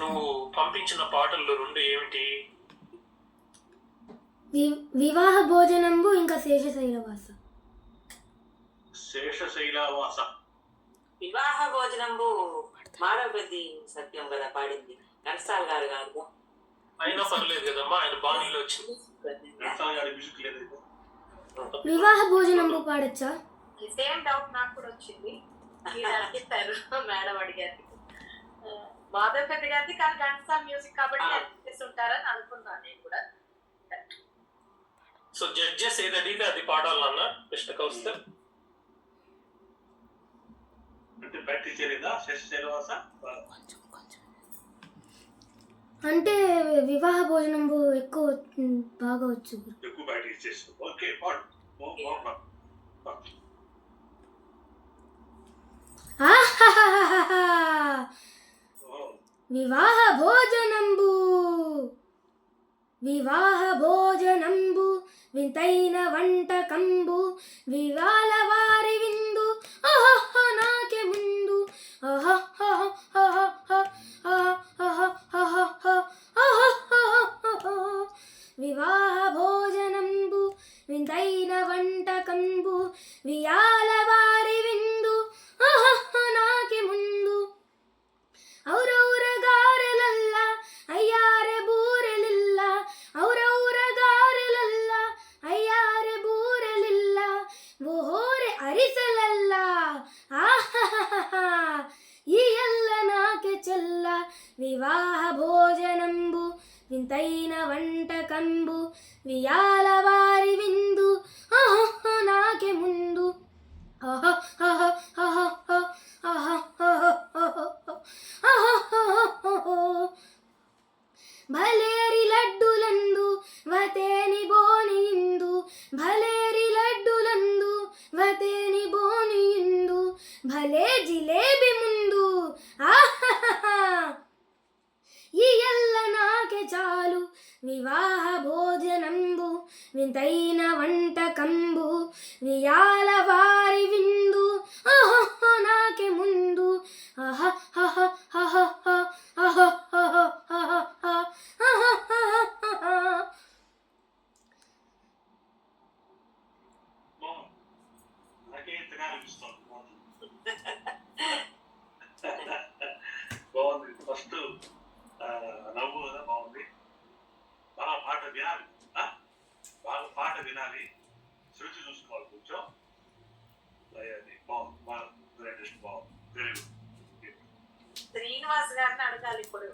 నువ్వు పంపించిన పాటల్లో రెండు ఏమిటి? వివాహ భోజనంబు ఇంకా శేషశైలవాస. శేషశైలవాస. వివాహ భోజనంబు మాధవపెద్ది సత్యం కదా పాడింది, ఘంటసాల గారు కాదు. అయినా పర్లేదు కదమ్మా, ఆయన బాణీలో వచ్చింది. వివాహ భోజనంబు పాడచ్చా? సేమ్ డౌట్ నాకు కూడా వచ్చింది. మేడం అడిగారు మాధవ్ పెద్ద గారిది, కానీ ఘంటసాల మ్యూజిక్ కాబట్టి ఉంటారని అనుకున్నాను నేను కూడా. సో జడ్జెస్ ఏది అడిగితే అది పాడాలన్నా కృష్ణ కౌస్తర్ అంటే ప్రాక్టీస్ చేయలేదా? శేషశైలవాస అంటే వివాహ భోజనంబు ఎక్కువ బాగా వచ్చు, ఎక్కువ ప్రాక్టీస్ చేసు. ఓకే పాడు. వివాహ భోజనంబు వివాహ భోజనంబు వింతైన వంటకంబు వివాల వారి విందు ఓహో నాకే ముందు వివాహ భోజనంబు వింతైన వంటకంబు వియాల వారి విందు ఓహో నాకే ముందు ఔరౌర గారెలల్ల అయ్యారె బూరెలిల్ల ఔరౌర గారెలల్ల అయ్యారె బూరెలిల్ల ఓహోరె అరిసెలల్ల ఆహా ఈ ఎల్ల నాకే చెల్ల వివాహ భోజనంబు వింతైన వంటకంబు వియాల వారి విందు ఓహో నాకే ముందు భలేరి లడ్డులందు వతేని బోనిందు భలేరి లడ్డులందు వతేని బోనిందు భలే జిలేబి ముందు ఆహా ఈ ఎల్ల నాకే చాలు వివాహ భోజనంబు వింతైన వంటకంబు వియాల వారి విందు ఓహో నాకే ముందు బాగుంది. ఫస్ట్ నవ్వు కదా, బాగుంది. బాగా పాట వినాలి, బాగా పాట వినాలి, శృతి చూసుకోవాలి కొంచెం. అది బాగుంది, బాగుంది, బాగుంది, వెరీ గుడ్. శ్రీనివాస్ గారిని అడగాలి ఇప్పుడు.